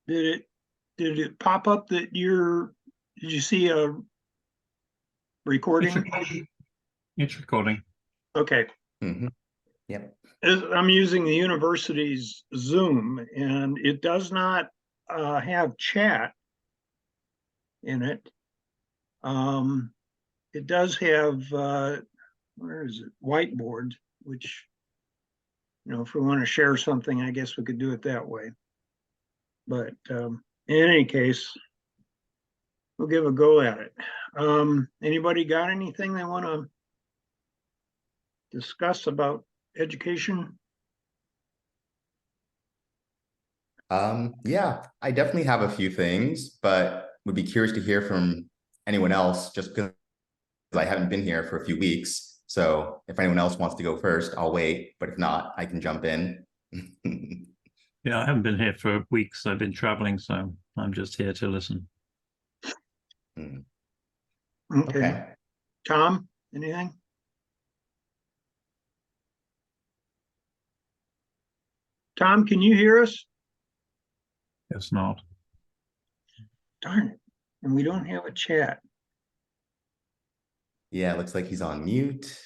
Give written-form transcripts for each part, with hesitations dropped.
Did it pop up that did you see a recording? It's recording. Okay. Mm-hmm. Yep. I'm using the university's Zoom, and it does not have chat in it. It does have, where is it? Whiteboard, which, if we want to share something, I guess we could do it that way. But in any case, we'll give a go at it. Anybody got anything they want to discuss about education? Yeah, I definitely have a few things, but would be curious to hear from anyone else just because I haven't been here for a few weeks. So if anyone else wants to go first, I'll wait. But if not, I can jump in. Yeah, I haven't been here for weeks. I've been traveling, so I'm just here to listen. Okay. Tom, anything? Tom, can you hear us? Guess not. Darn it. And we don't have a chat. Yeah, it looks like he's on mute.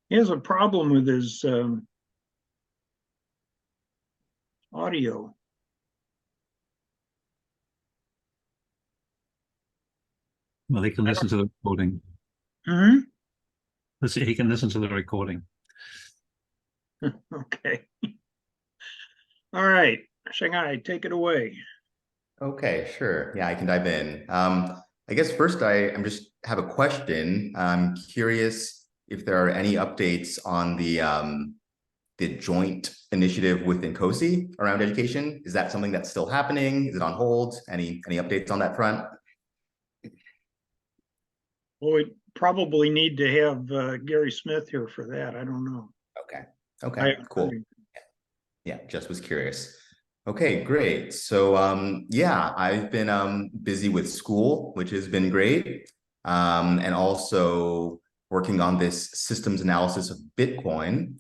He has a problem with his audio. Well, he can listen to the recording. He can listen to the recording. Okay. All right. Shanghai, take it away. Okay, sure. Yeah, I can dive in. I guess first I'm just have a question. I'm curious if there are any updates on the joint initiative within COSI around education. Is that something that's still happening? Is it on hold? Any updates on that front? Well, we probably need to have Gary Smith here for that. I don't know. Okay, cool. Yeah, just was curious. Okay, great. So yeah, I've been busy with school, which has been great. And also working on this systems analysis of Bitcoin.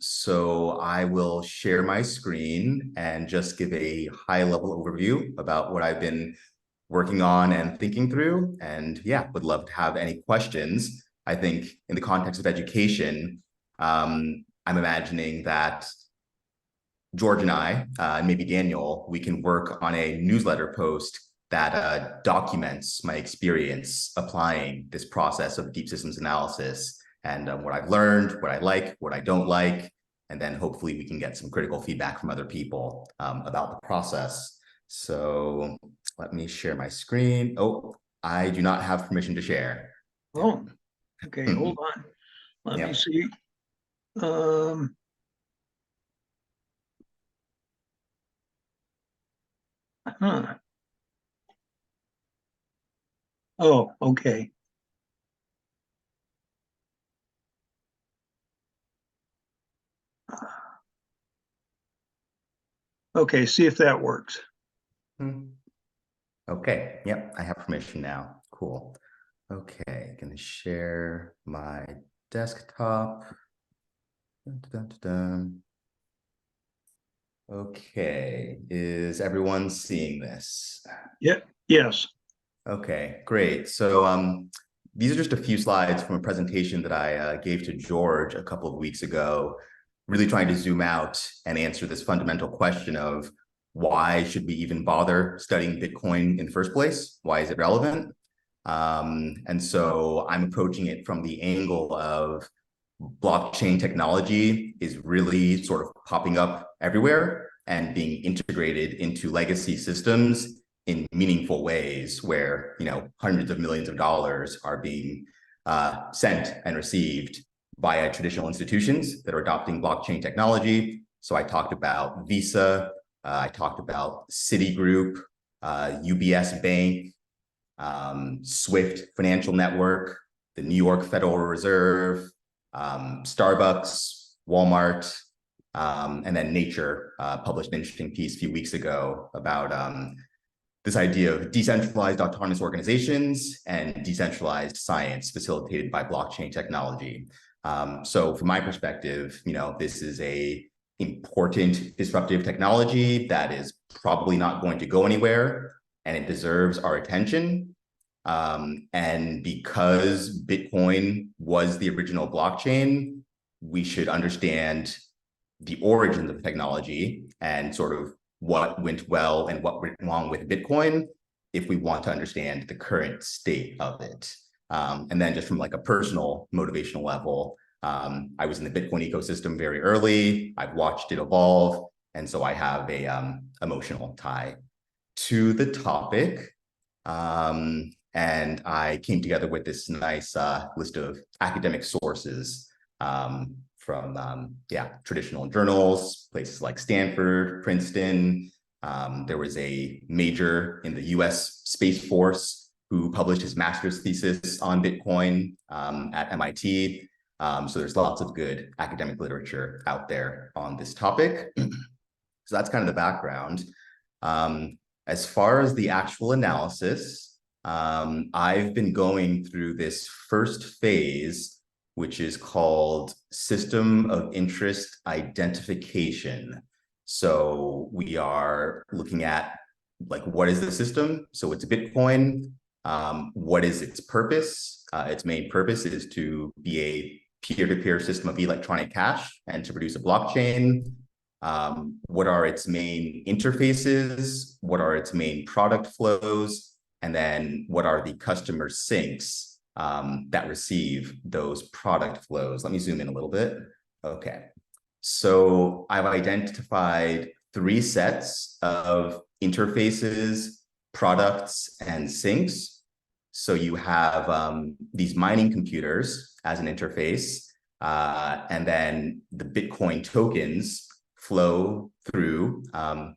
So I will share my screen and just give a high-level overview about what I've been working on and thinking through. And yeah, would love to have any questions. I think in the context of education, I'm imagining that George and I, and maybe Daniel, we can work on a newsletter post that documents my experience applying this process of deep systems analysis and what I've learned, what I like, what I don't like, and then hopefully we can get some critical feedback from other people about the process. So let me share my screen. Oh, I do not have permission to share. Oh, okay, hold on. Let me see. Oh, okay. Okay, see if that works. Okay, yep, I have permission now. Cool. Okay, gonna share my desktop. Dun, dun, dun, dun. Okay, is everyone seeing this? Yeah, yes. Okay, great. So these are just a few slides from a presentation that I gave to George a couple of weeks ago, really trying to zoom out and answer this fundamental question of why should we even bother studying Bitcoin in the first place? Why is it relevant? And so I'm approaching it from the angle of blockchain technology is really sort of popping up everywhere and being integrated into legacy systems in meaningful ways where, hundreds of millions of dollars are being sent and received via traditional institutions that are adopting blockchain technology. So I talked about Visa, I talked about Citigroup, UBS Bank, Swift Financial Network, the New York Federal Reserve, Starbucks, Walmart, and then Nature published an interesting piece a few weeks ago about this idea of decentralized autonomous organizations and decentralized science facilitated by blockchain technology. So from my perspective, this is a important disruptive technology that is probably not going to go anywhere, and it deserves our attention. And because Bitcoin was the original blockchain, we should understand the origins of the technology and sort of what went well and what went wrong with Bitcoin if we want to understand the current state of it. And then just from like a personal motivational level, I was in the Bitcoin ecosystem very early. I've watched it evolve. And so I have a emotional tie to the topic. And I came together with this nice list of academic sources from traditional journals, places like Stanford, Princeton. There was a major in the US Space Force who published his master's thesis on Bitcoin at MIT. So there's lots of good academic literature out there on this topic. So that's kind of the background. As far as the actual analysis, I've been going through this first phase, which is called System of Interest Identification. So we are looking at like, what is the system? So it's Bitcoin. What is its purpose? Its main purpose is to be a peer-to-peer system of electronic cash and to produce a blockchain. What are its main interfaces? What are its main product flows? And then what are the customer sinks that receive those product flows? Let me zoom in a little bit. Okay. So I've identified 3 sets of interfaces, products, and sinks. So you have these mining computers as an interface, and then the Bitcoin tokens flow through that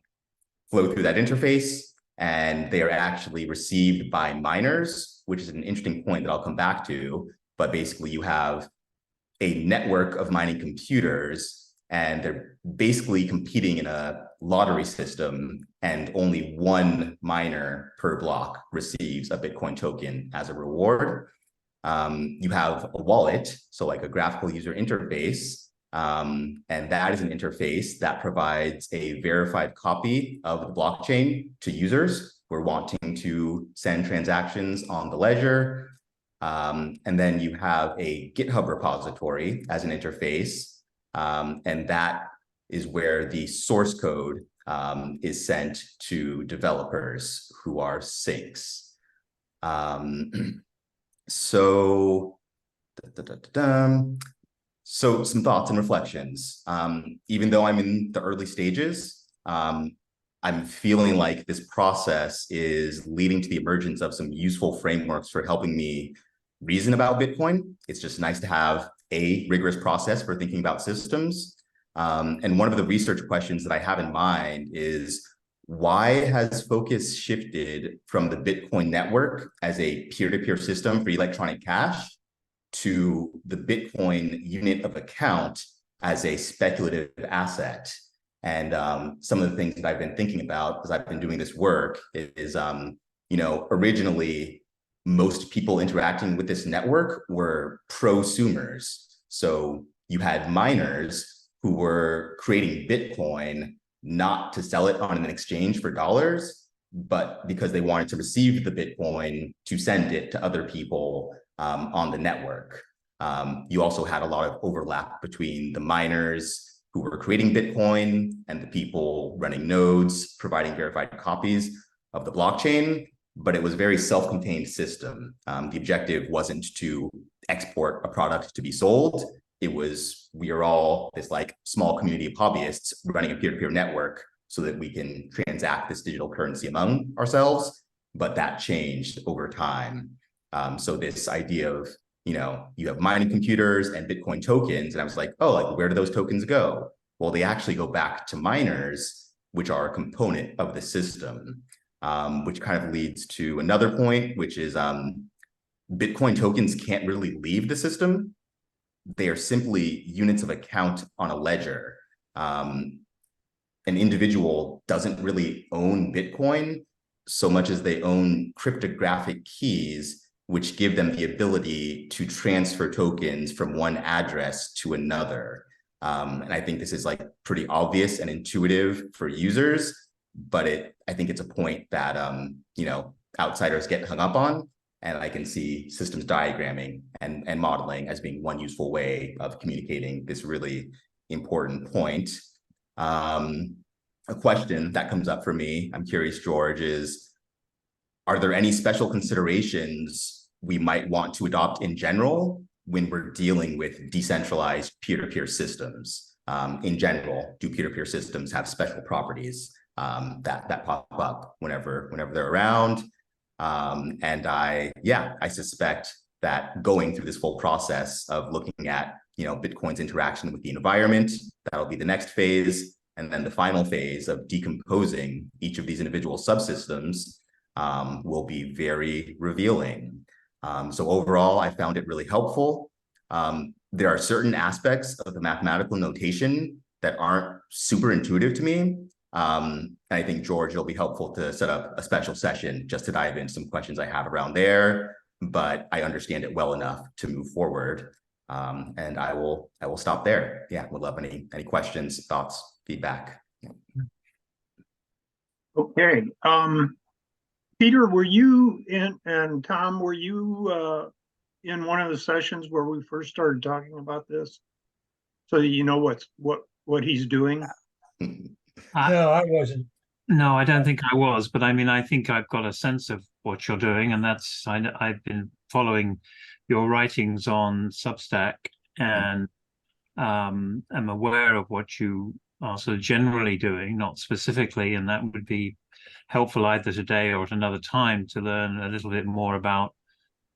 interface, and they are actually received by miners, which is an interesting point that I'll come back to. But basically, you have a network of mining computers, and they're basically competing in a lottery system, and only one miner per block receives a Bitcoin token as a reward. You have a wallet, so like a graphical user interface, and that is an interface that provides a verified copy of the blockchain to users who are wanting to send transactions on the ledger. And then you have a GitHub repository as an interface, and that is where the source code is sent to developers who are sinks. So some thoughts and reflections. Even though I'm in the early stages, I'm feeling like this process is leading to the emergence of some useful frameworks for helping me reason about Bitcoin. It's just nice to have a rigorous process for thinking about systems. And one of the research questions that I have in mind is, why has focus shifted from the Bitcoin network as a peer-to-peer system for electronic cash to the Bitcoin unit of account as a speculative asset? And some of the things that I've been thinking about as I've been doing this work is, originally, most people interacting with this network were prosumers. So you had miners who were creating Bitcoin not to sell it on an exchange for dollars, but because they wanted to receive the Bitcoin to send it to other people on the network. You also had a lot of overlap between the miners who were creating Bitcoin and the people running nodes, providing verified copies of the blockchain, but it was a very self-contained system. The objective wasn't to export a product to be sold. It was, we are all this like small community of hobbyists running a peer-to-peer network so that we can transact this digital currency among ourselves, but that changed over time. So this idea of, you have mining computers and Bitcoin tokens, and I was like, oh, like, where do those tokens go? Well, they actually go back to miners, which are a component of the system, which kind of leads to another point, which is Bitcoin tokens can't really leave the system. They are simply units of account on a ledger. An individual doesn't really own Bitcoin so much as they own cryptographic keys, which give them the ability to transfer tokens from one address to another. And I think this is like pretty obvious and intuitive for users, but I think it's a point that, outsiders get hung up on. And I can see systems diagramming and modeling as being one useful way of communicating this really important point. A question that comes up for me, I'm curious, George, is, are there any special considerations we might want to adopt in general when we're dealing with decentralized peer-to-peer systems? In general, do peer-to-peer systems have special properties that pop up whenever they're around? And I suspect that going through this full process of looking at, Bitcoin's interaction with the environment, that'll be the next phase. And then the final phase of decomposing each of these individual subsystems will be very revealing. So overall, I found it really helpful. There are certain aspects of the mathematical notation that aren't super intuitive to me. And I think, George, it'll be helpful to set up a special session just to dive into some questions I have around there, but I understand it well enough to move forward. And I will stop there. Yeah, would love any questions, thoughts, feedback. Okay. Peter, were you in, and Tom, were you in one of the sessions where we first started talking about this? So that you know what he's doing? No, I wasn't. No, I don't think I was, but I mean, I think I've got a sense of what you're doing, and I've been following your writings on Substack, and I'm aware of what you are sort of generally doing, not specifically, and that would be helpful either today or at another time to learn a little bit more about,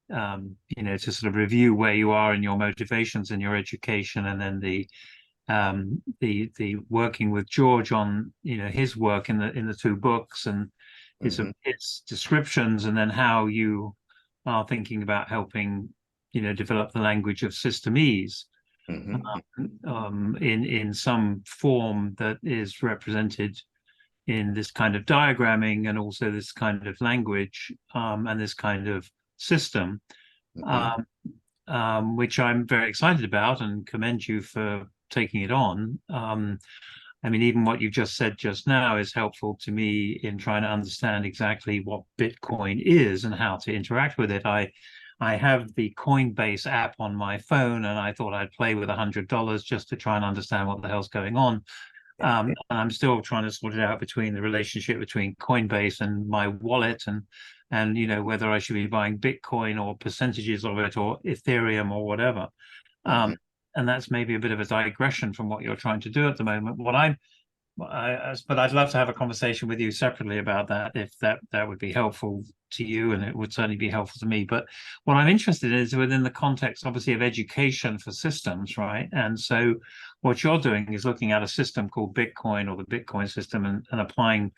to sort of review where you are in your motivations in your education, and then the working with George on his work in the two books and his descriptions, and then how you are thinking about helping develop the language of systemese in some form that is represented in this kind of diagramming and also this kind of language and this kind of system, which I'm very excited about and commend you for taking it on. I mean, even what you just said just now is helpful to me in trying to understand exactly what Bitcoin is and how to interact with it. I have the Coinbase app on my phone, and I thought I'd play with $100 just to try and understand what the hell's going on. And I'm still trying to sort it out between the relationship between Coinbase and my wallet, and whether I should be buying Bitcoin or percentages of it or Ethereum or whatever. And that's maybe a bit of a digression from what you're trying to do at the moment. But I'd love to have a conversation with you separately about that, if that would be helpful to you, and it would certainly be helpful to me. But what I'm interested in is within the context, obviously, of education for systems, right? And so what you're doing is looking at a system called Bitcoin, or the Bitcoin system, and applying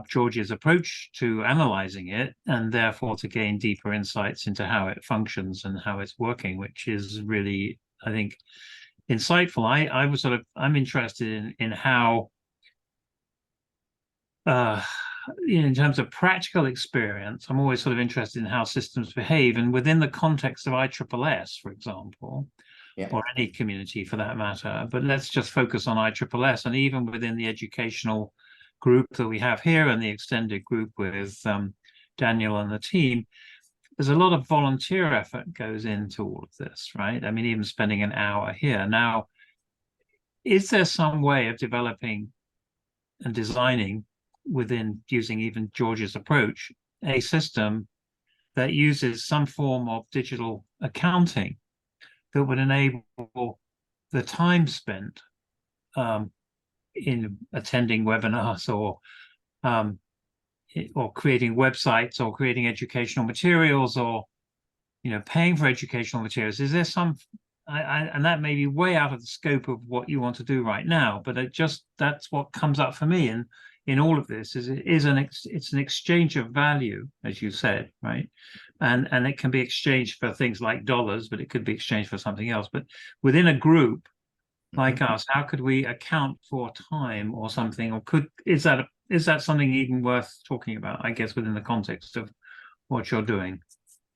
George's approach to analyzing it, and therefore to gain deeper insights into how it functions and how it's working, which is really, I think, insightful. I'm interested in how, in terms of practical experience, I'm always sort of interested in how systems behave, and within the context of ISSS, for example, or any community for that matter. But let's just focus on ISSS, and even within the educational group that we have here and the extended group with Daniel and the team, there's a lot of volunteer effort goes into all of this, right? I mean, even spending an hour here. Now, is there some way of developing and designing, within using even George's approach, a system that uses some form of digital accounting that would enable the time spent in attending webinars or creating websites or creating educational materials, or paying for educational materials? Is there some, and that may be way out of the scope of what you want to do right now, but that's what comes up for me in all of this, is it's an exchange of value, as you said, right? And it can be exchanged for things like dollars, but it could be exchanged for something else. But within a group like us, how could we account for time or something? Or is that something even worth talking about, I guess, within the context of what you're doing?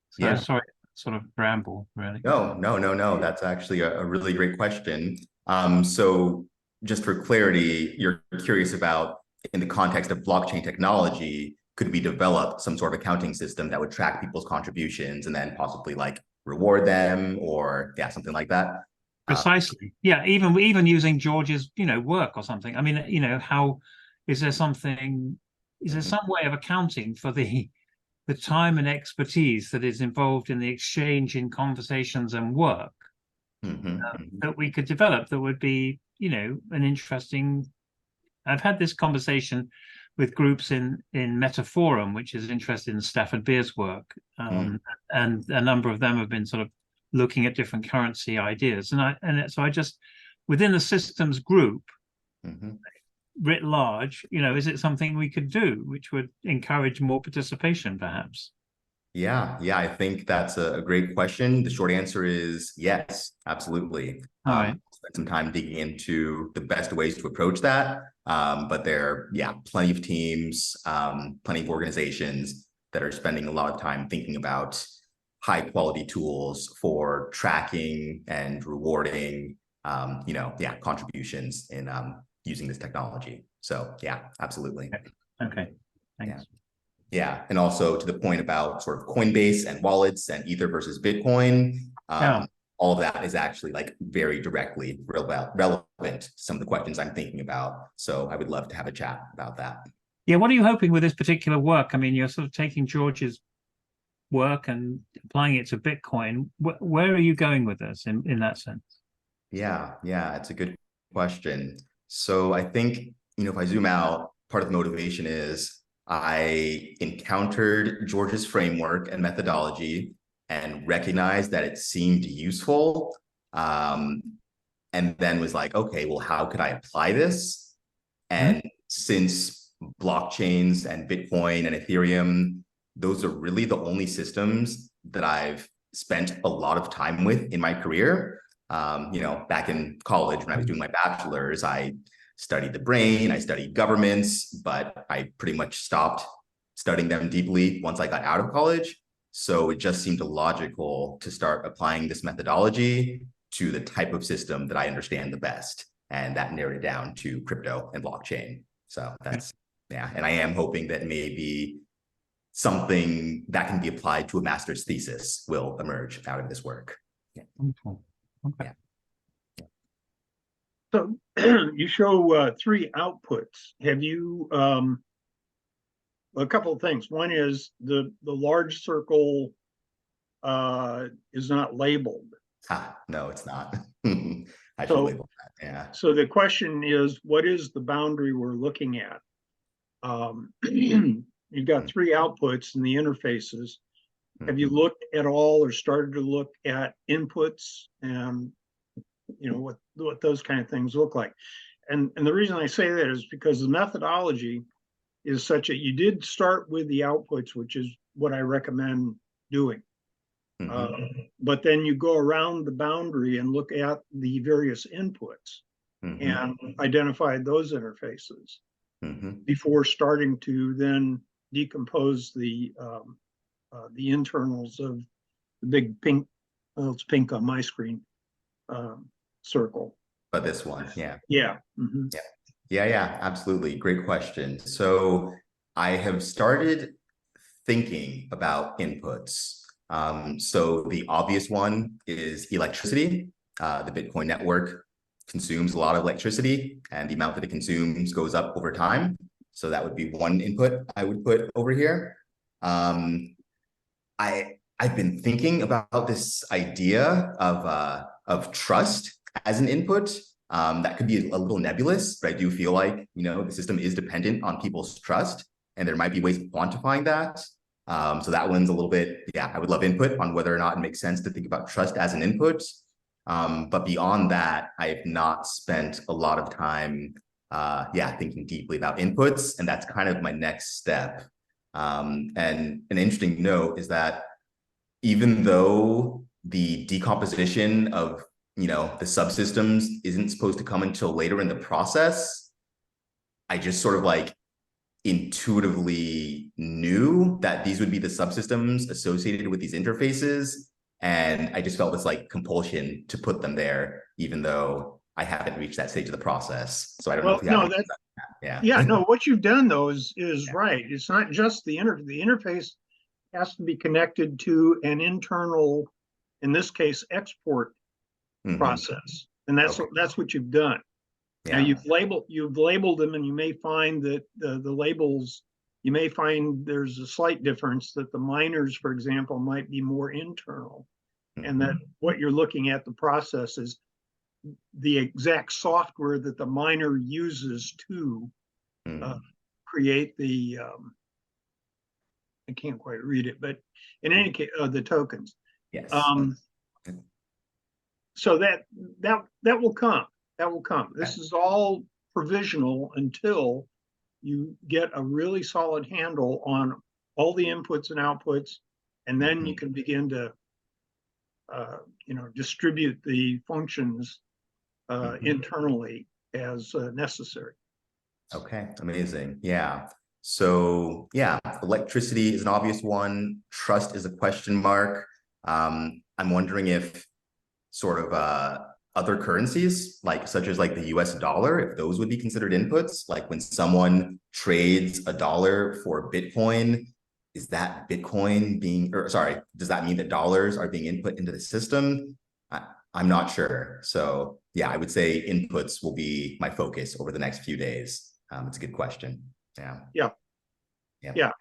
So sorry, sort of ramble, really. No. That's actually a really great question. So just for clarity, you're curious about, in the context of blockchain technology, could we develop some sort of accounting system that would track people's contributions and then possibly like reward them, or yeah, something like that? Precisely. Yeah, even using George's, work or something. I mean, how is there some way of accounting for the time and expertise that is involved in the exchange in conversations and work that we could develop that would be, an interesting. I've had this conversation with groups in Metaforum, which is interested in Stafford Beer's work, and a number of them have been sort of looking at different currency ideas, so I just, within the systems group, writ large, is it something we could do which would encourage more participation, perhaps? Yeah, I think that's a great question. The short answer is yes, absolutely. All right. Spend some time digging into the best ways to approach that. But there are, plenty of teams, plenty of organizations that are spending a lot of time thinking about high quality tools for tracking and rewarding, contributions in using this technology. So yeah, absolutely. Okay, thanks. Yeah, and also to the point about sort of Coinbase and wallets and Ether versus Bitcoin, all of that is actually like very directly relevant to some of the questions I'm thinking about. So I would love to have a chat about that. Yeah, what are you hoping with this particular work? I mean, you're sort of taking George's work and applying it to Bitcoin. Where are you going with this in that sense? Yeah, it's a good question. So I think, if I zoom out, part of the motivation is I encountered George's framework and methodology and recognized that it seemed useful. And then was like, okay, well, how could I apply this? And since blockchains and Bitcoin and Ethereum, those are really the only systems that I've spent a lot of time with in my career. Back in college when I was doing my bachelor's, I studied the brain, I studied governments, but I pretty much stopped studying them deeply once I got out of college. So it just seemed logical to start applying this methodology to the type of system that I understand the best. And that narrowed it down to crypto and blockchain. So that's, and I am hoping that maybe something that can be applied to a master's thesis will emerge out of this work. Yeah. Wonderful. Okay. Yeah. So you show 3 outputs. Have you a couple of things. One is the large circle is not labeled. No, it's not. I should label that. Yeah. So the question is, what is the boundary we're looking at? You've got 3 outputs in the interfaces. Have you looked at all or started to look at inputs and what those kind of things look like? And the reason I say that is because the methodology is such that you did start with the outputs, which is what I recommend doing. But then you go around the boundary and look at the various inputs and identify those interfaces before starting to then decompose the internals of the big pink, well, it's pink on my screen, circle. But this one, yeah. Yeah, Absolutely. Great question. So I have started thinking about inputs. So the obvious one is electricity. The Bitcoin network consumes a lot of electricity, and the amount that it consumes goes up over time. So that would be one input I would put over here. I've been thinking about this idea of trust as an input. That could be a little nebulous, but I do feel like, the system is dependent on people's trust, and there might be ways of quantifying that. So that one's a little bit, I would love input on whether or not it makes sense to think about trust as an input. But beyond that, I have not spent a lot of time, thinking deeply about inputs, and that's kind of my next step. And an interesting note is that even though the decomposition of the subsystems isn't supposed to come until later in the process, I just sort of like intuitively knew that these would be the subsystems associated with these interfaces. And I just felt this like compulsion to put them there, even though I haven't reached that stage of the process. So I don't know Well, if you have no, any. that, Yeah. yeah, no, what you've done though is Yeah. right. It's not just the interface has to be connected to an internal, in this case, export Mhm. process. And that's Okay. that's what you've done. Now Yeah. you've labeled them, and you may find that the labels, you may find there's a slight difference, that the minors, for example, might be more internal, and that what you're looking at the process is the exact software that the miner uses to Mhm. create the I can't quite read it, but in any case, the tokens. Yes. So that will come. That will come. This Okay. is all provisional until you get a really solid handle on all the inputs and outputs, and then you can begin to distribute the functions internally as necessary. Okay, amazing. Yeah. So yeah, electricity is an obvious one. Trust is a question mark. I'm wondering if sort of other currencies, like such as like the US dollar, if those would be considered inputs, like when someone trades a dollar for Bitcoin, is that Bitcoin being, or sorry, does that mean that dollars are being input into the system? I'm not sure. So yeah, I would say inputs will be my focus over the next few days. It's a good question. Yeah. Yeah. Yeah. Yeah.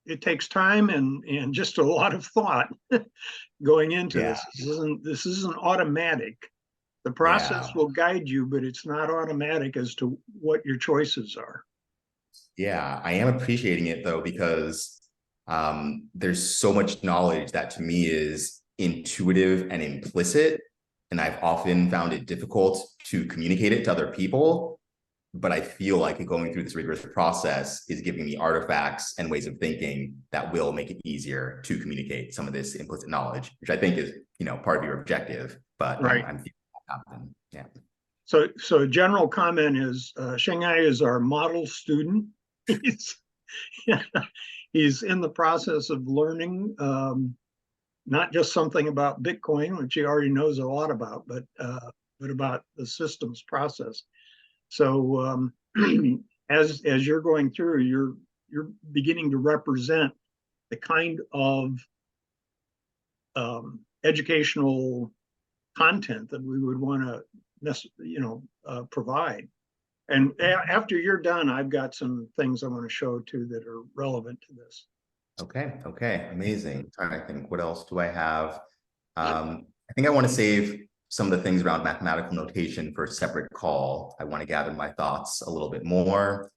It takes time and just a lot of thought going into Yeah. This isn't automatic. The process Yeah. will guide you, but it's not automatic as to what your choices are. Yeah, I am appreciating it though, because there's so much knowledge that to me is intuitive and implicit. And I've often found it difficult to communicate it to other people. But I feel like going through this rigorous process is giving me artifacts and ways of thinking that will make it easier to communicate some of this implicit knowledge, which I think is, part of your objective. But Right. I'm feeling that happen. Yeah. So general comment is Shanghai is our model student. He's he's in the process of learning not just something about Bitcoin, which he already knows a lot about, but about the systems process. So as you're going through, you're beginning to represent the kind of educational content that we would want to provide. And after you're done, I've got some things I want to show too that are relevant to this. Okay, amazing. I'm trying to think, what else do I have? I think I want to save some of the things around mathematical notation for a separate call. I want to gather my thoughts a little bit more.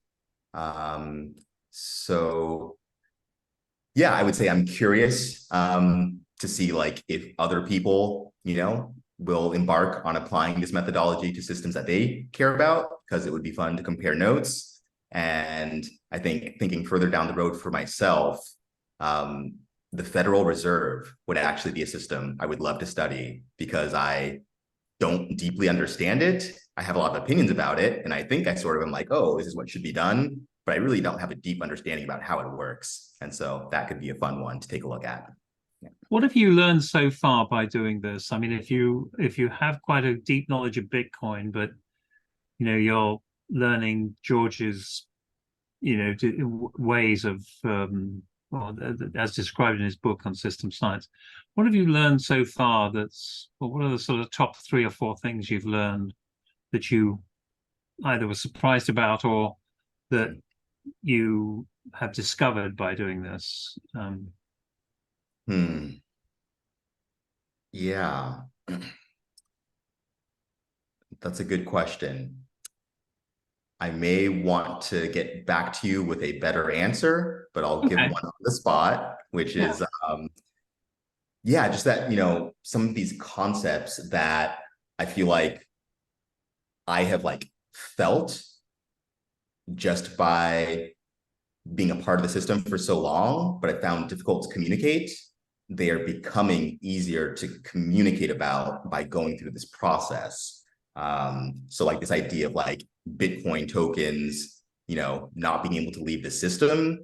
So yeah, I would say I'm curious to see like if other people, will embark on applying this methodology to systems that they care about, because it would be fun to compare notes. And I think thinking further down the road for myself, the Federal Reserve would actually be a system I would love to study, because I don't deeply understand it. I have a lot of opinions about it, and I think I sort of am like, oh, this is what should be done, but I really don't have a deep understanding about how it works. And so that could be a fun one to take a look at. Yeah. What have you learned so far by doing this? I mean, if you have quite a deep knowledge of Bitcoin, but you're learning George's ways of as described in his book on system science, what have you learned so far? What are the sort of top 3 or 4 things you've learned that you either were surprised about or that you have discovered by doing this? Yeah, that's a good question. I may want to get back to you with a better answer, but I'll give one on the spot, which is, just that, some of these concepts that I feel like I have like felt just by being a part of the system for so long, but I found difficult to communicate. They are becoming easier to communicate about by going through this process. So like this idea of like Bitcoin tokens, not being able to leave the system,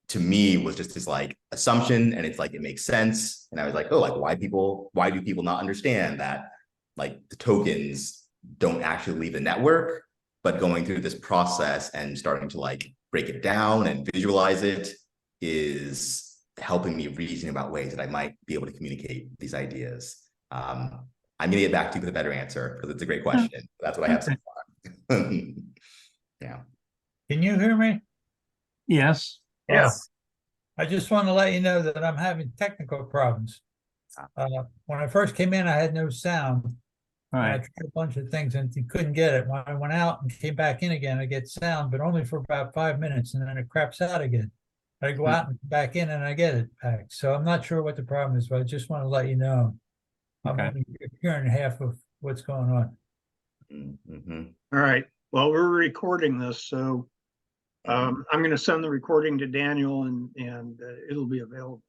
to me was just this like assumption, and it's like it makes sense. And I was like, oh, like why do people not understand that like the tokens don't actually leave the network, but going through this process and starting to like break it down and visualize it is helping me reason about ways that I might be able to communicate these ideas. I'm gonna get back to you with a better answer because it's a great question. That's what I have so far. Yeah. Can you hear me? Yes. Yes. I just want to let you know that I'm having technical problems. When I first came in, I had no sound. And I Right. tried a bunch of things and couldn't get it. When I went out and came back in again, I get sound, but only for about 5 minutes, and then it craps out again. I go out and back in and I get it back. So I'm not sure what the problem is, but I just want to let you know. I'm Okay. only hearing half of what's going on. Mm-hmm. All right. Well, we're recording this, so I'm going to send the recording to Daniel, and it'll be available.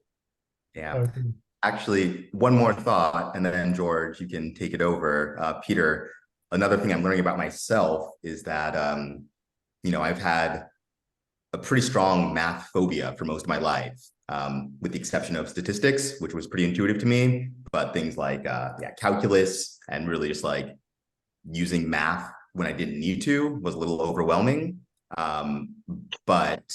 Yeah. Okay. Actually, one more thought, and then George, you can take it over. Peter, another thing I'm learning about myself is that, I've had a pretty strong math phobia for most of my life, with the exception of statistics, which was pretty intuitive to me. But things like calculus and really just like using math when I didn't need to was a little overwhelming. But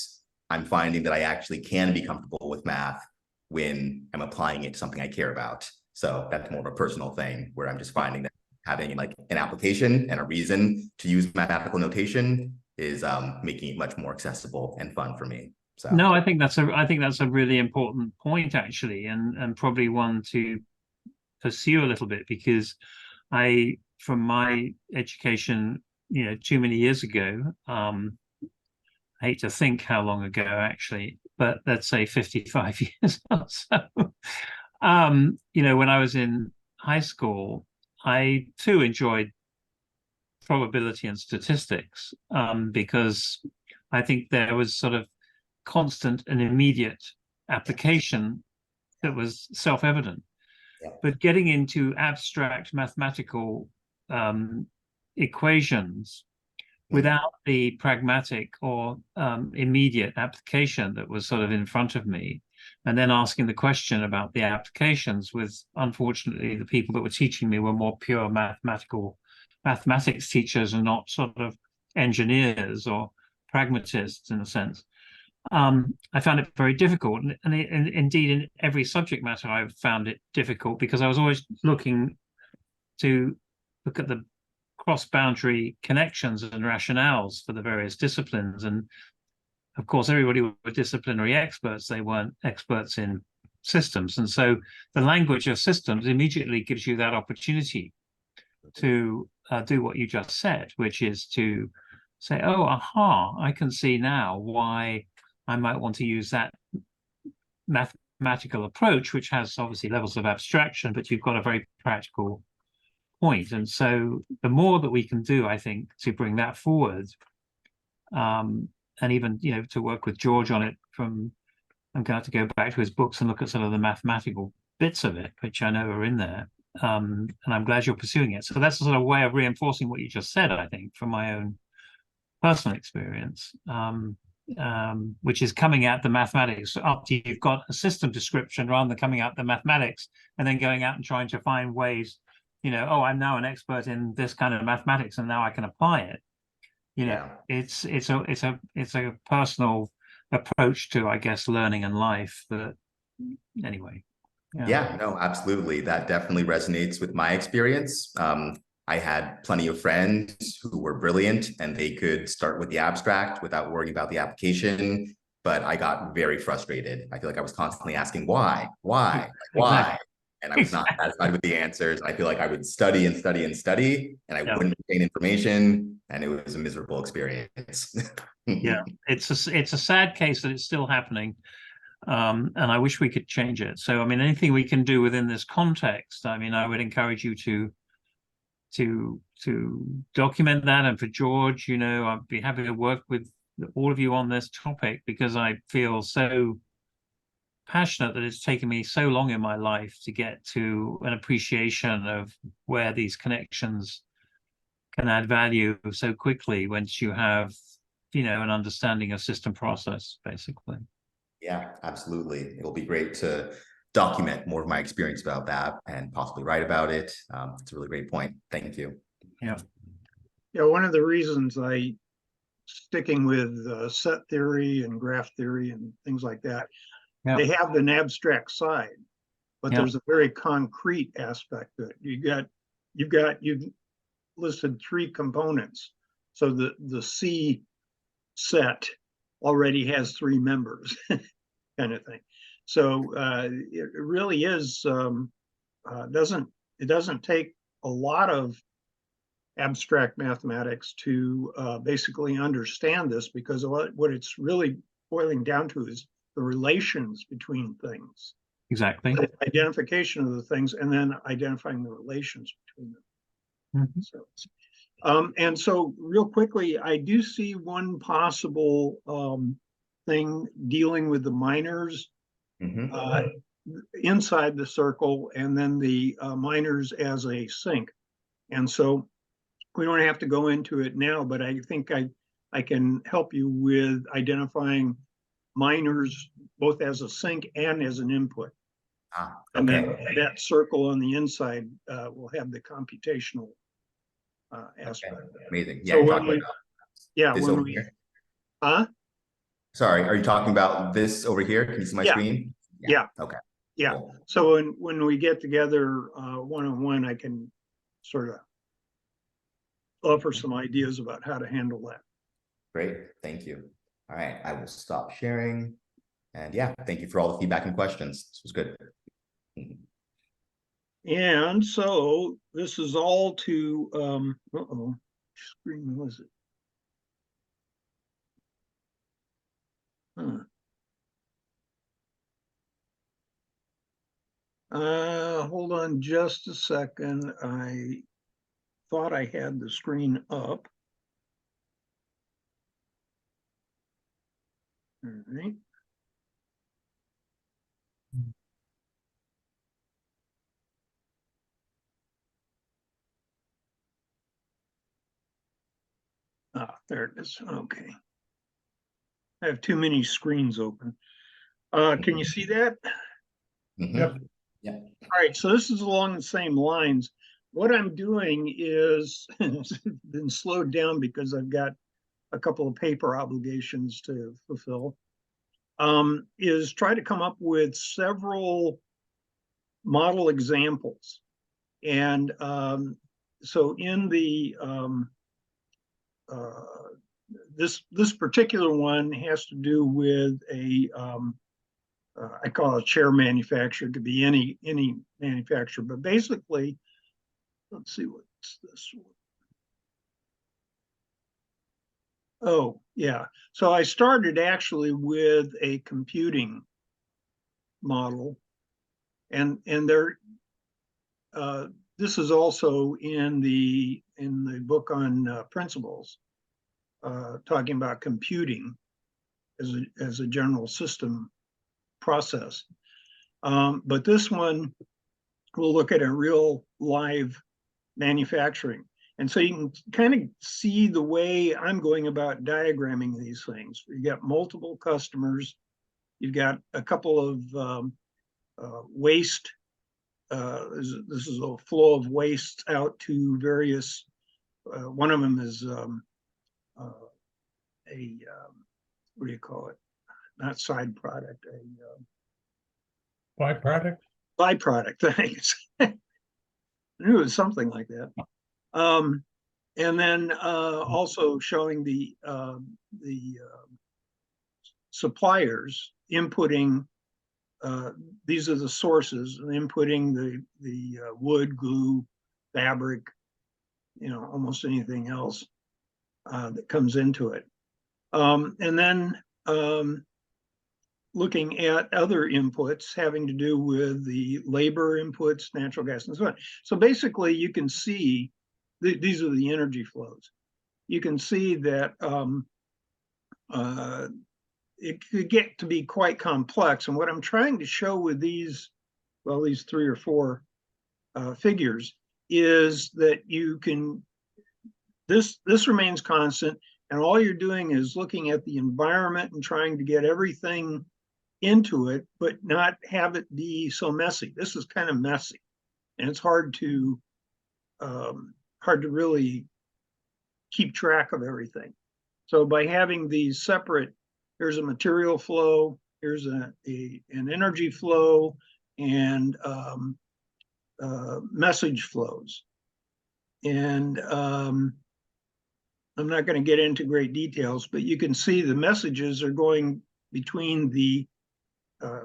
I'm finding that I actually can be comfortable with math when I'm applying it to something I care about. So that's more of a personal thing where I'm just finding that having like an application and a reason to use mathematical notation is making it much more accessible and fun for me. So No, I think that's a really important point actually, and probably one to pursue a little bit, because from my education, too many years ago, I hate to think how long ago actually, but let's say 55 years or so. When I was in high school, I too enjoyed probability and statistics, because I think there was sort of constant and immediate application that was self-evident. Yeah. But getting into abstract mathematical equations without the pragmatic or immediate application that was sort of in front of me, and then asking the question about the applications with, unfortunately, the people that were teaching me were more pure mathematics teachers and not sort of engineers or pragmatists in a sense. I found it very difficult, and indeed in every subject matter I found it difficult, because I was always looking to look at the cross-boundary connections and rationales for the various disciplines. And of course, everybody were disciplinary experts. They weren't experts in systems. And so the language of systems immediately gives you that opportunity to do what you just said, which is to say, oh, aha, I can see now why I might want to use that mathematical approach, which has obviously levels of abstraction, but you've got a very practical point. And so the more that we can do, I think, to bring that forward, and even, to work with George on it I'm going to have to go back to his books and look at some of the mathematical bits of it, which I know are in there. And I'm glad you're pursuing it. So that's a sort of way of reinforcing what you just said, I think, from my own personal experience, which is coming at the mathematics after you've got a system description, rather than coming at the mathematics and then going out and trying to find ways, oh, I'm now an expert in this kind of mathematics and now I can apply it. It's a personal approach to, I guess, learning and life. But anyway. Yeah, no, absolutely. That definitely resonates with my experience. I had plenty of friends who were brilliant and they could start with the abstract without worrying about the application. But I got very frustrated. I feel like I was constantly asking why, Exactly. and I was not satisfied with the answers. I feel like I would study and study and study, and I wouldn't retain information, and it was a miserable experience. Yeah, it's a sad case that it's still happening, and I wish we could change it. So, I mean, anything we can do within this context, I mean, I would encourage you to document that. And for George, I'd be happy to work with all of you on this topic, because I feel so passionate that it's taken me so long in my life to get to an appreciation of where these connections can add value so quickly once you have, an understanding of system process, basically. Yeah, absolutely. It'll be great to document more of my experience about that and possibly write about it. It's a really great point. Thank you. Yeah. Yeah, one of the reasons I sticking with set theory and graph theory and things like that, Yeah. they have an abstract side, but Yeah. there's a very concrete aspect to it. You've listed 3 components. So the C set already has 3 members, kind of thing. So it really is doesn't take a lot of abstract mathematics to basically understand this, because what it's really boiling down to is the relations between things, Exactly. the identification of the things, and then identifying the relations between them. Mhm. So, and so real quickly, I do see one possible thing dealing with the minors Mhm. inside the circle, and then the minors as a sink. And so we don't have to go into it now, but I think I can help you with identifying minors both as a sink and as an input. And then Okay. that circle on the inside will have the computational Okay. aspect. Amazing. Yeah, So you're when talking we, about yeah, this when over we, here. huh? Sorry, are you talking about this over here? Can you see my Yeah. screen? Yeah. Okay. Yeah. Cool. So when we get together one-on-one, I can sort of offer some ideas about how to handle that. Great. Thank you. All right. I will stop sharing. And yeah, thank you for all the feedback and questions. This was good. And so this is all to, screen was it? Huh. Hold on just a second. I thought I had the screen up. All right. Ah, there it is. Okay. I have too many screens open. Can you see that? Mhm. Yep. Yeah. All right, so this is along the same lines. What I'm doing is been slowed down because I've got a couple of paper obligations to fulfill. Is try to come up with several model examples. And so in the this particular one has to do with a I call it a chair manufacturer. It could be any manufacturer, but basically, let's see what's this one. Oh, yeah. So I started actually with a computing model, and there this is also in the book on principles, talking about computing as a general system process. But this one will look at a real live manufacturing. And so you can kind of see the way I'm going about diagramming these things. You got multiple customers. You've got a couple of waste. This is a flow of waste out to various. One of them is what do you call it? Not side product, a Byproduct? byproduct. Thanks. I knew it was something like that. And then also showing the suppliers inputting. These are the sources, and inputting the wood, glue, fabric, almost anything else that comes into it. And then looking at other inputs having to do with the labor inputs, natural gas, and so on. So basically, you can see these are the energy flows. You can see that it could get to be quite complex. And what I'm trying to show with these 3 or 4 figures is that you can, this remains constant, and all you're doing is looking at the environment and trying to get everything into it, but not have it be so messy. This is kind of messy, and it's hard to hard to really keep track of everything. So by having these separate, here's a material flow, here's an energy flow, and message flows. And I'm not going to get into great details, but you can see the messages are going between the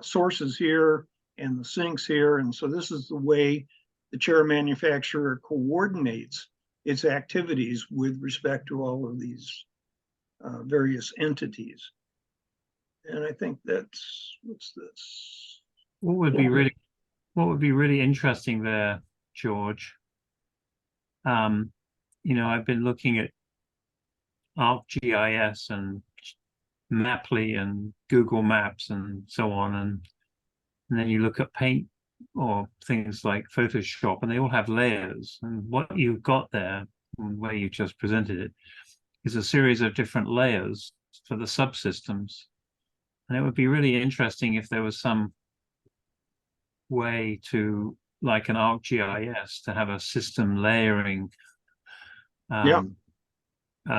sources here and the sinks here. And so this is the way the chair manufacturer coordinates its activities with respect to all of these various entities. And I think that's, what's this? What would be really interesting there, George? You know, I've been looking at ArcGIS and Maply and Google Maps and so on, and then you look at Paint or things like Photoshop, and they all have layers. And what you've got there, where you just presented it, is a series of different layers for the subsystems. And it would be really interesting if there was some way to, like an ArcGIS, to have a system layering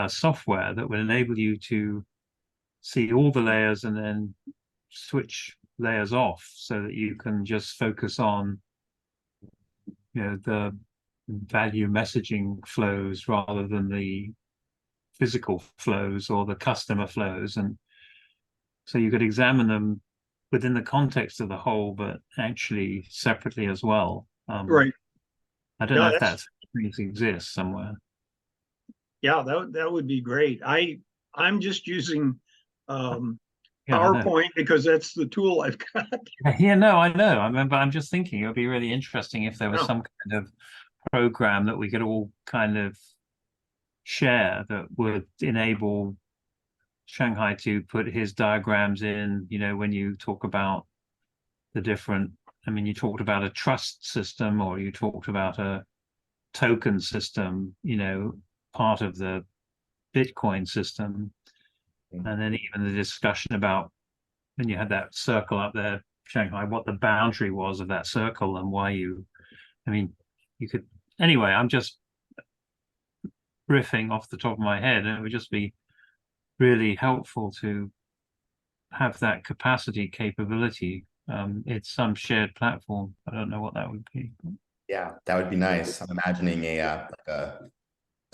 software that would enable you to see all the layers and then switch layers off so that you can just focus on, you know, the value messaging flows rather than the physical flows or the customer flows. And so you could examine them within the context of the whole, but actually separately as well. Right. I don't know if that exists somewhere. Yeah, that would be great. I'm just using PowerPoint because that's the tool I've got. Yeah, no, I know. I remember. I'm just thinking it would be really interesting if there was some kind of program that we could all kind of share that would enable Shanghai to put his diagrams in. You know, when you talk about the different, I mean, you talked about a trust system or you talked about a token system, you know, part of the Bitcoin system. And then even the discussion about when you had that circle up there, Shanghai, what the boundary was of that circle and why you, I mean, you could, anyway, I'm just riffing off the top of my head, and it would just be really helpful to have that capability. It's some shared platform. I don't know what that would be. Yeah, that would be nice. I'm imagining a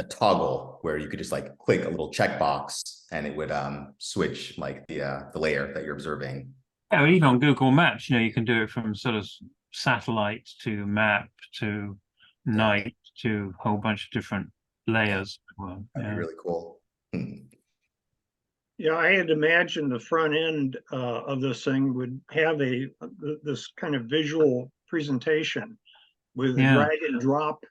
toggle where you could just like click a little checkbox and it would switch like the layer that you're observing. Yeah, even on Google Maps, you know, you can do it from sort of satellite to map to night to a whole bunch of different layers. Well, that'd be really cool. Yeah, I had imagined the front end of this thing would have this kind of visual presentation with a drag and drop.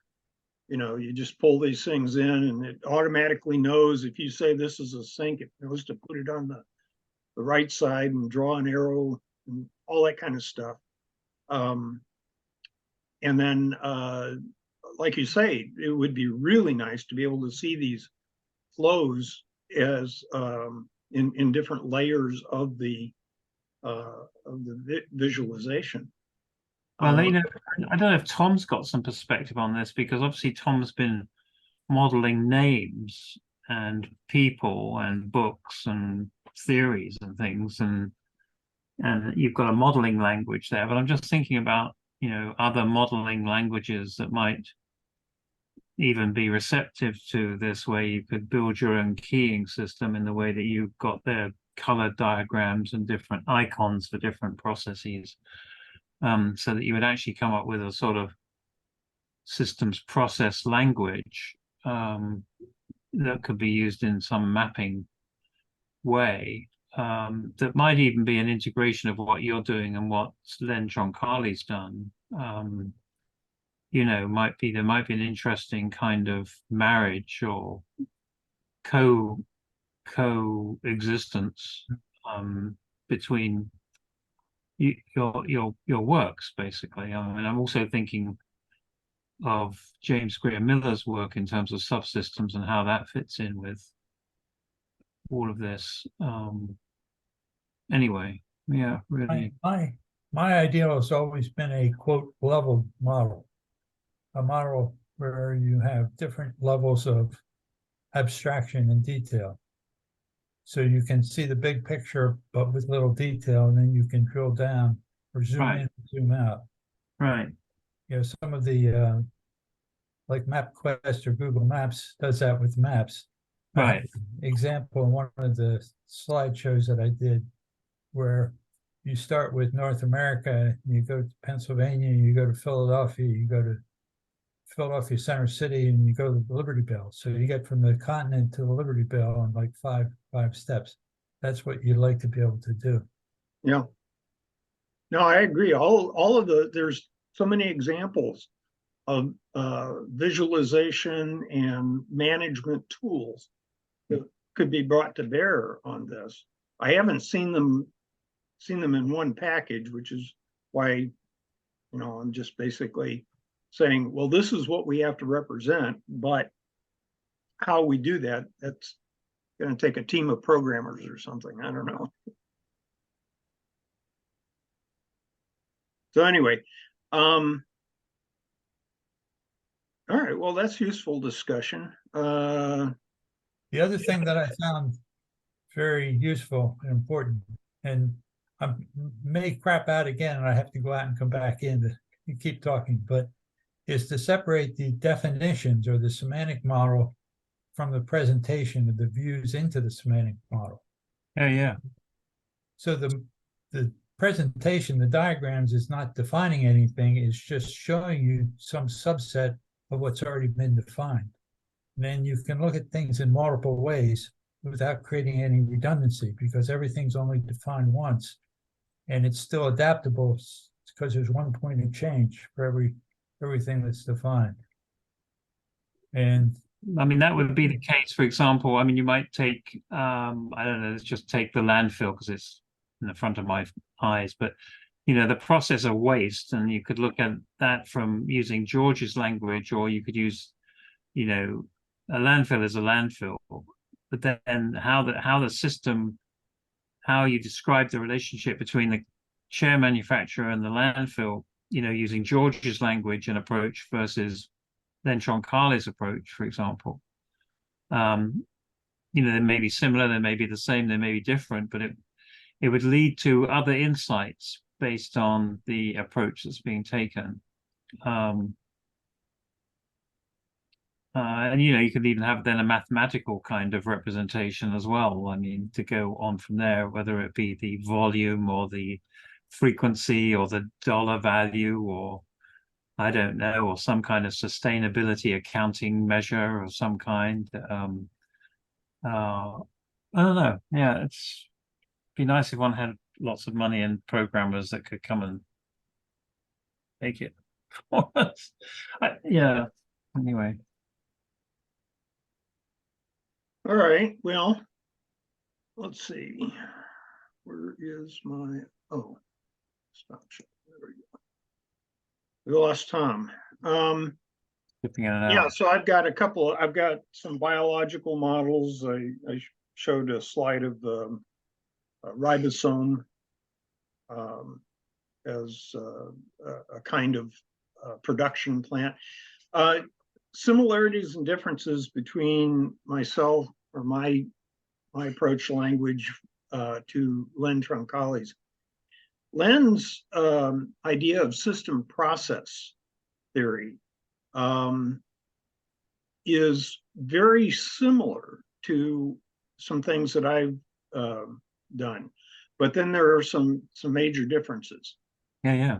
You know, you just pull these things in and it automatically knows if you say this is a sink, it knows to put it on the right side and draw an arrow and all that kind of stuff. And then, like you say, it would be really nice to be able to see these flows as in different layers of the visualization. Well, you know, I don't know if Tom's got some perspective on this, because obviously Tom's been modeling names and people and books and theories and things, and you've got a modeling language there. But I'm just thinking about, you know, other modeling languages that might even be receptive to this, where you could build your own keying system in the way that you've got their colored diagrams and different icons for different processes. So that you would actually come up with a sort of systems process language that could be used in some mapping way, that might even be an integration of what you're doing and what Len Troncali's done. You know, there might be an interesting kind of marriage or coexistence between your works, basically. I mean, I'm also thinking of James Greer Miller's work in terms of subsystems and how that fits in with all of this. Anyway, yeah, really. My idea has always been a quote level model, a model where you have different levels of abstraction and detail. So you can see the big picture, but with little detail, and then you can drill down or zoom Right. in, zoom out. Right. You know, some of the like MapQuest or Google Maps does that with maps. I have Right. an example in one of the slideshows that I did where you start with North America, you go to Pennsylvania, you go to Philadelphia, you go to Philadelphia Center City, and you go to the Liberty Bell. So you get from the continent to the Liberty Bell in like five steps. That's what you'd like to be able to do. Yeah. No, I agree. All of there's so many examples of visualization and management tools that could be brought to bear on this. I haven't seen them in one package, which is why, I'm just basically saying, well, this is what we have to represent, but how we do that, that's going to take a team of programmers or something. I don't know. So anyway, all right, well, that's useful discussion. The other thing that I found very useful and important, and I may crap out again and I have to go out and come back in to keep talking, but is to separate the definitions or the semantic model from the presentation of the views into the semantic model. Yeah. So the presentation, the diagrams is not defining anything, it's just showing you some subset of what's already been defined. And then you can look at things in multiple ways without creating any redundancy, because everything's only defined once and it's still adaptable because there's one point of change for everything that's defined. And I mean, that would be the case, for example. I mean, you might take, I don't know, let's just take the landfill because it's in the front of my eyes, but, the process of waste, and you could look at that from using George's language, or you could use, a landfill is a landfill, but then how the system, how you describe the relationship between the chair manufacturer and the landfill, using George's language and approach versus then Troncale's approach, for example. They may be similar, they may be the same, they may be different, but it would lead to other insights based on the approach that's being taken. And you could even have then a mathematical kind of representation as well. I mean, to go on from there, whether it be the volume or the frequency or the dollar value, or I don't know, or some kind of sustainability accounting measure of some kind. I don't know. Yeah, it's be nice if one had lots of money and programmers that could come and make it for us. Yeah. Anyway. all right, well, let's see. Where is my, stop. There we go. We lost Tom. Yeah, so I've got some biological models. I showed a slide of the ribosome as a kind of production plant. Similarities and differences between myself or my approach language to Len Troncale's. Len's idea of system process theory is very similar to some things that I've done, but then there are some major differences. Yeah.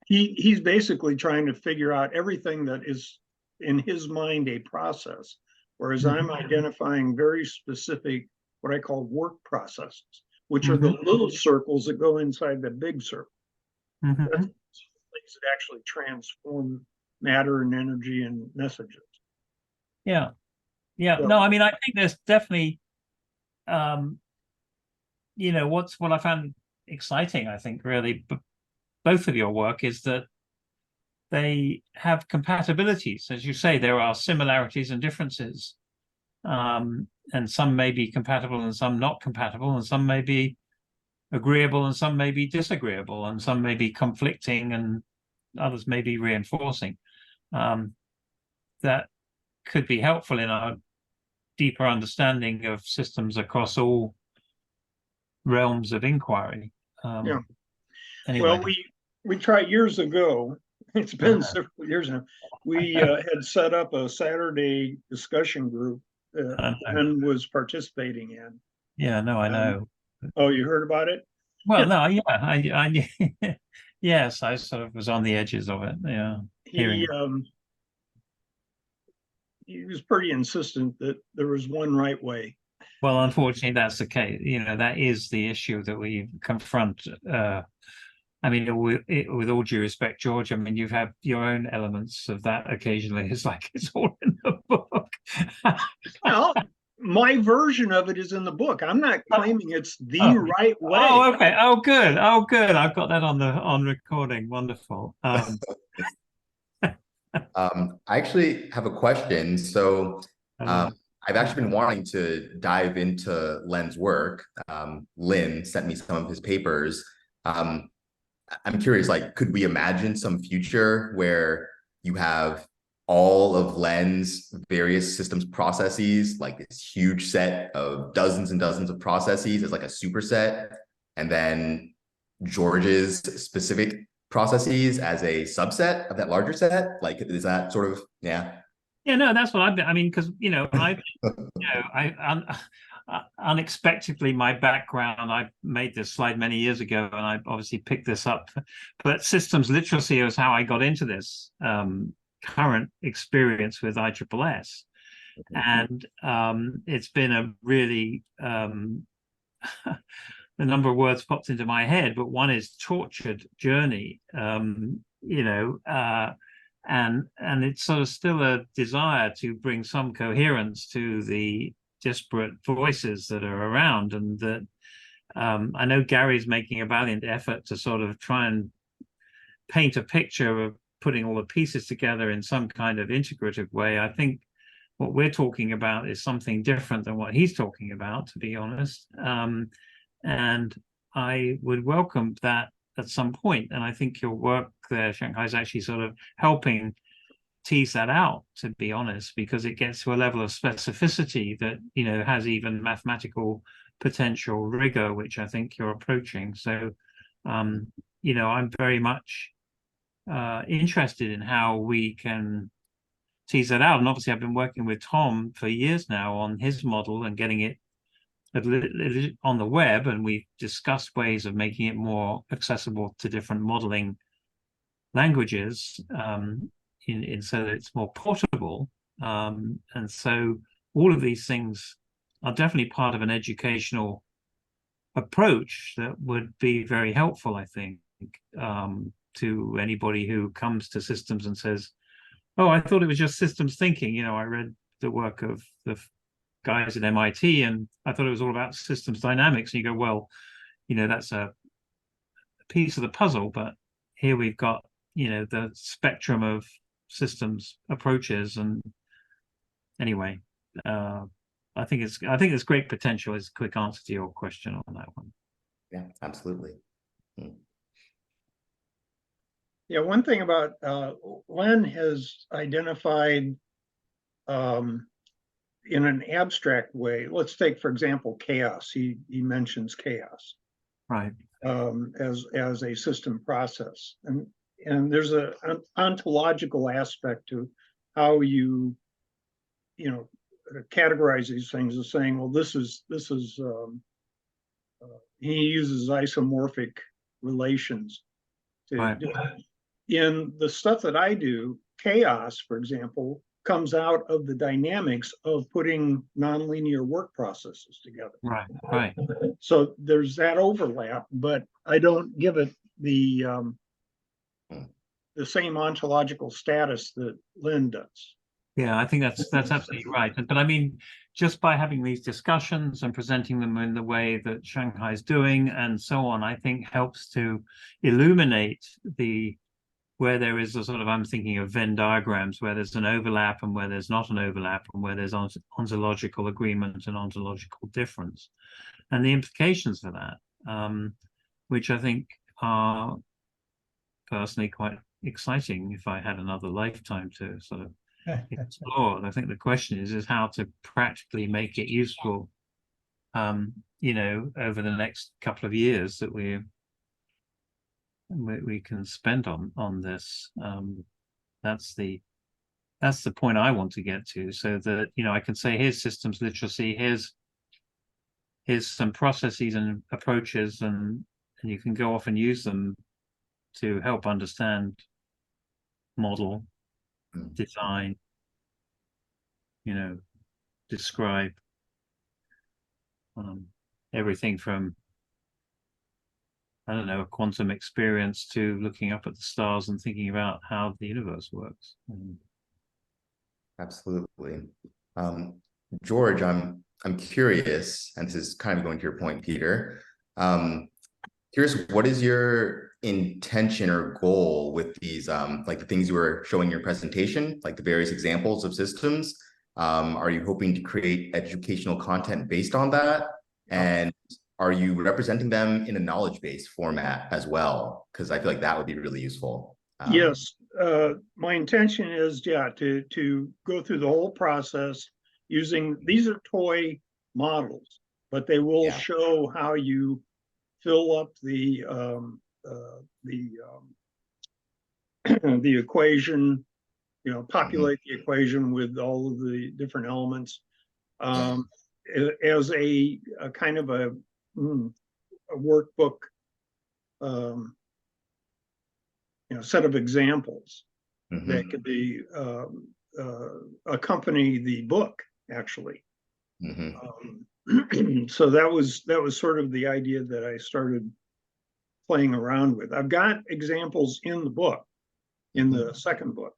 He's basically trying to figure out everything that is in his mind a process, whereas I'm identifying very specific, what I call work processes, which are the little circles that go inside the big circle. That's things that actually transform matter and energy and messages. Yeah. So, No, I mean, I think there's definitely, what I found exciting, I think, really, both of your work is that they have compatibilities. As you say, there are similarities and differences. And some may be compatible and some not compatible, and some may be agreeable and some may be disagreeable, and some may be conflicting and others may be reinforcing. that could be helpful in our deeper understanding of systems across all realms of inquiry. Yeah. Anyway. Well, we tried years ago. It's been several years now. We had set up a Saturday discussion group that Glenn was participating in. Yeah, no, I know. Oh, you heard about it? Well, no, yeah, I yes, I sort of was on the edges of it. Yeah, He was pretty insistent that there was one right way. Well, unfortunately, that's the case. You know, that is the issue that we confront. I mean, with all due respect, George, I mean, you have your own elements of that occasionally. It's like it's all in the book. Well, my version of it is in the book. I'm not claiming it's the right way. Oh, okay. Oh, good. Oh, good. I've got that on recording. Wonderful. I actually have a question. So I've actually been wanting to dive into Len's work. Lynn sent me some of his papers. I'm curious, like, could we imagine some future where you have all of Len's various systems processes, like this huge set of dozens and dozens of processes as like a superset, and then George's specific processes as a subset of that larger set? Like, is that sort of, yeah? Yeah, no, that's what I've been. I mean, because unexpectedly, my background, I made this slide many years ago, and I obviously picked this up. But systems literacy is how I got into this current experience with ISSS, and it's been a really the number of words popped into my head, but one is tortured journey. And it's sort of still a desire to bring some coherence to the disparate voices that are around, and that I know Gary's making a valiant effort to sort of try and paint a picture of putting all the pieces together in some kind of integrative way. I think what we're talking about is something different than what he's talking about, to be honest. And I would welcome that at some point. And I think your work there, Shanghai, is actually sort of helping tease that out, to be honest, because it gets to a level of specificity that, you know, has even mathematical potential rigor, which I think you're approaching. So, you know, I'm very much interested in how we can tease that out. And obviously, I've been working with Tom for years now on his model and getting it on the web, and we've discussed ways of making it more accessible to different modeling languages, so that it's more portable. And so all of these things are definitely part of an educational approach that would be very helpful, I think, to anybody who comes to systems and says, oh, I thought it was just systems thinking. You know, I read the work of the guys at MIT, and I thought it was all about systems dynamics. And you go, well, you know, that's a piece of the puzzle, but here we've got, you know, the spectrum of systems approaches. And anyway, I think there's great potential. Is a quick answer to your question on that one. Yeah, absolutely. Yeah, one thing about Len has identified in an abstract way. Let's take, for example, chaos. He mentions chaos, right, as a system process, and there's an ontological aspect to how you categorize these things as saying, well, this is he uses isomorphic relations to right. do it. In the stuff that I do, chaos, for example, comes out of the dynamics of putting nonlinear work processes together. Right. So there's that overlap, but I don't give it the same ontological status that Lynn does. Yeah, I think that's absolutely right. But I mean, just by having these discussions and presenting them in the way that Shanghai is doing and so on, I think helps to illuminate where there is a sort of, I'm thinking of Venn diagrams, where there's an overlap and where there's not an overlap, and where there's ontological agreement and ontological difference, and the implications for that, which I think are personally quite exciting if I had another lifetime to sort of explored. I think the question is how to practically make it useful, you know, over the next couple of years that we can spend on this. That's the point I want to get to, so that, you know, I can say here's systems literacy, here's some processes and approaches, and you can go off and use them to help understand, model, design, you know, describe everything from, I don't know, a quantum experience to looking up at the stars and thinking about how the universe works. Absolutely. George, I'm curious, and this is kind of going to your point, Peter. Curious, what is your intention or goal with these, like the things you were showing in your presentation, like the various examples of systems? Are you hoping to create educational content based on that? And are you representing them in a knowledge-based format as well? Because I feel like that would be really useful. Yes, my intention is, yeah, to go through the whole process using, these are toy models, but they will show how you fill up the the equation, you know, populate the equation with all of the different elements, as a kind of a workbook, you know, set of examples that could be accompany the book, actually. So that was sort of the idea that I started playing around with. I've got examples in the book, in the second book,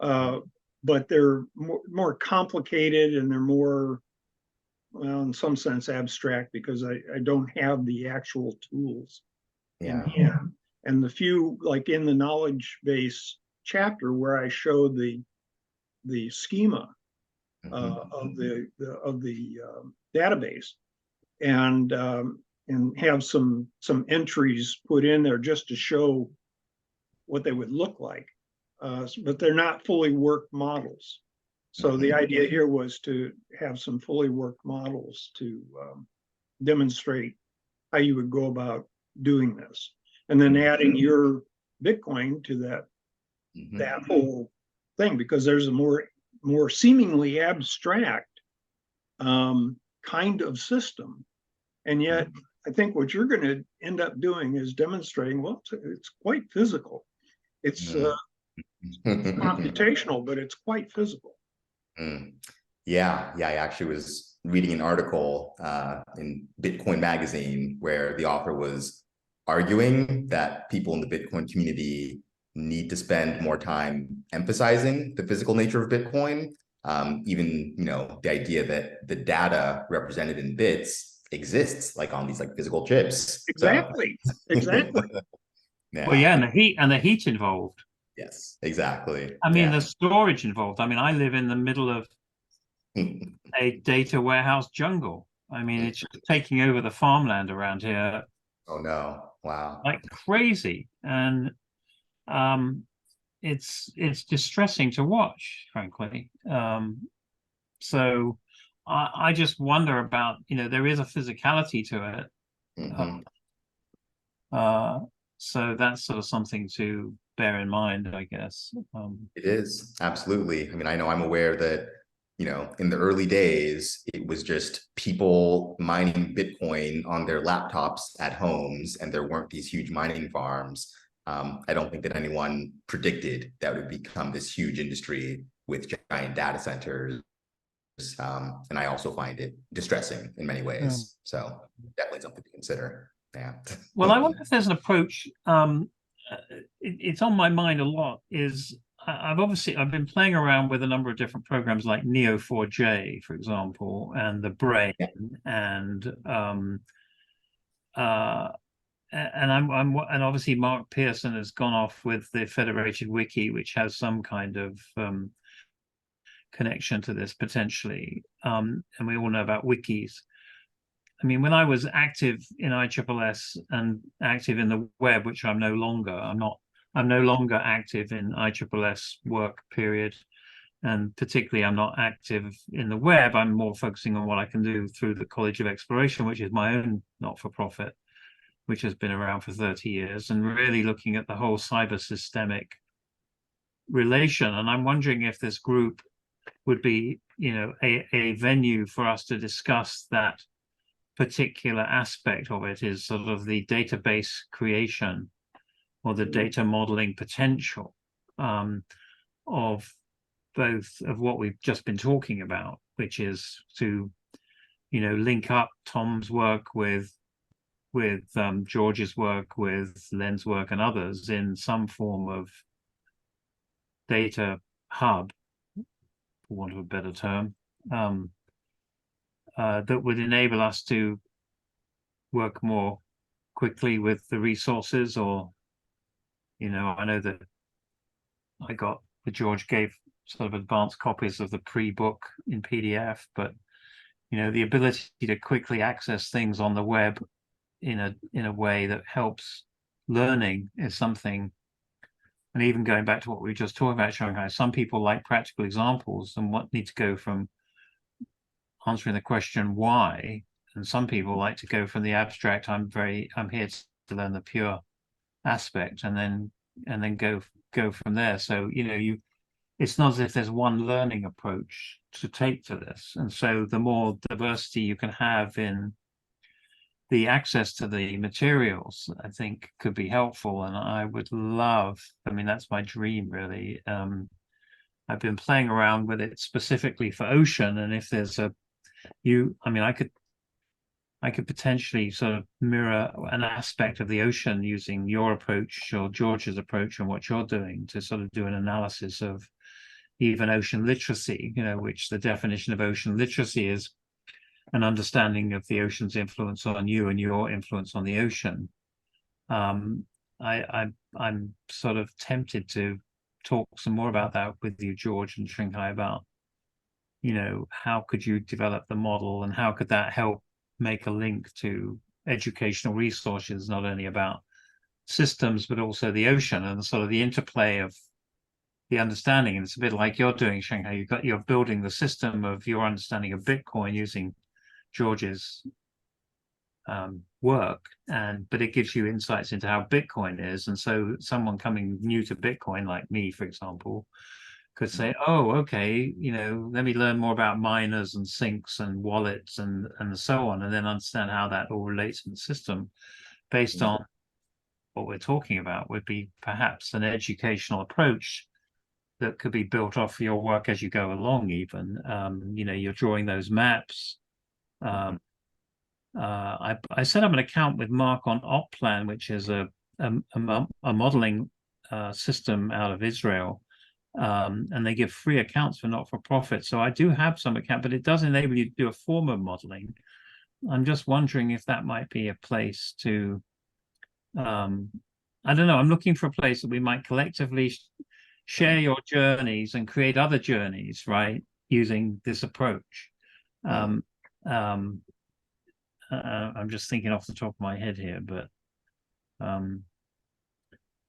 but they're more complicated, and they're more, well, in some sense, abstract, because I don't have the actual tools in hand. And the few, like in the knowledge base chapter where I show the schema of the database, and have some entries put in there just to show what they would look like, but they're not fully worked models. So the idea here was to have some fully worked models to demonstrate how you would go about doing this, and then adding your Bitcoin to that whole thing, because there's a more seemingly abstract kind of system, and yet I think what you're going to end up doing is demonstrating, well, it's quite physical. It's computational, but it's quite physical. Yeah, I actually was reading an article in Bitcoin Magazine where the author was arguing that people in the Bitcoin community need to spend more time emphasizing the physical nature of Bitcoin. Even, you know, the idea that the data represented in bits exists like on these like physical chips. Exactly. Exactly. Well, yeah, and the heat involved. Yes, exactly. I mean, the storage involved. I mean, I live in the middle of a data warehouse jungle. I mean, it's just taking over the farmland around here. Oh no! Wow! Like crazy, and it's distressing to watch, frankly. So I just wonder about, you know, there is a physicality to it. So that's sort of something to bear in mind, I guess. It is, absolutely. I mean, I know I'm aware that, you know, in the early days, it was just people mining Bitcoin on their laptops at homes, and there weren't these huge mining farms. I don't think that anyone predicted that would become this huge industry with giant data centers. And I also find it distressing in many ways. So definitely something to consider. Yeah. Well, I wonder if there's an approach. It's on my mind a lot. I've been playing around with a number of different programs like Neo4j, for example, and the Brain, and obviously Mark Pearson has gone off with the Federated Wiki, which has some kind of connection to this potentially. And we all know about wikis. I mean, when I was active in ISSS and active in the web, which I'm no longer, I'm no longer active in ISSS work period. And particularly, I'm not active in the web. I'm more focusing on what I can do through the College of Exploration, which is my own not-for-profit, which has been around for 30 years, and really looking at the whole cyber systemic relation. And I'm wondering if this group would be, a venue for us to discuss that particular aspect of it, is sort of the database creation or the data modeling potential of both of what we've just been talking about, which is to, link up Tom's work with George's work, with Len's work and others in some form of data hub, for want of a better term, that would enable us to work more quickly with the resources. Or, I know that George gave sort of advanced copies of the pre-book in PDF, but the ability to quickly access things on the web in a way that helps learning is something. And even going back to what we were just talking about, showing how some people like practical examples and what need to go from answering the question why, and some people like to go from the abstract, I'm here to learn the pure aspect, and then go from there. So it's not as if there's one learning approach to take to this. And so the more diversity you can have in the access to the materials, I think could be helpful. And I would love, that's my dream, really. I've been playing around with it specifically for ocean. And if there's I could potentially sort of mirror an aspect of the ocean using your approach or George's approach and what you're doing to sort of do an analysis of even ocean literacy, which the definition of ocean literacy is an understanding of the ocean's influence on you and your influence on the ocean. I'm sort of tempted to talk some more about that with you, George and Shanghai, about, how could you develop the model and how could that help make a link to educational resources, not only about systems, but also the ocean and sort of the interplay of the understanding. And it's a bit like you're doing, Shanghai. You're building the system of your understanding of Bitcoin using George's work, but it gives you insights into how Bitcoin is. And so someone coming new to Bitcoin, like me, for example, could say, oh, okay, let me learn more about miners and sinks and wallets and so on, and then understand how that all relates in the system based on what we're talking about. Would be perhaps an educational approach that could be built off your work as you go along. Even you're drawing those maps. I set up an account with Mark on Opplan, which is a modeling system out of Israel, and they give free accounts for not-for-profit. So I do have some account, but it does enable you to do a form of modeling. I'm just wondering if that might be a place to, I don't know, I'm looking for a place that we might collectively share your journeys and create other journeys, right, using this approach. I'm just thinking off the top of my head here, but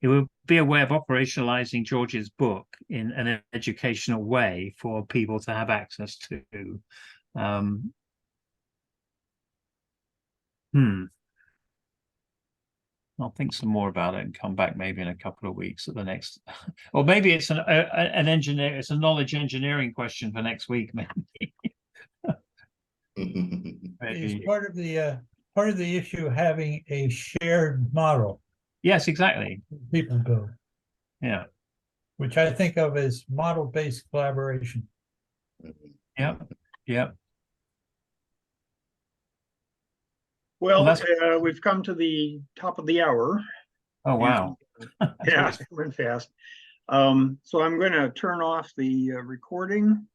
it would be a way of operationalizing George's book in an educational way for people to have access to. I'll think some more about it and come back maybe in a couple of weeks at the next, or maybe it's an engineer, it's a knowledge engineering question for next week, maybe. Is part of the issue having a shared model Yes, exactly. people build, Yeah. which I think of as model-based collaboration. Yep. Yep. Well, we've come to the top of the hour. Oh, wow. Yeah, it went fast. So I'm going to turn off the recording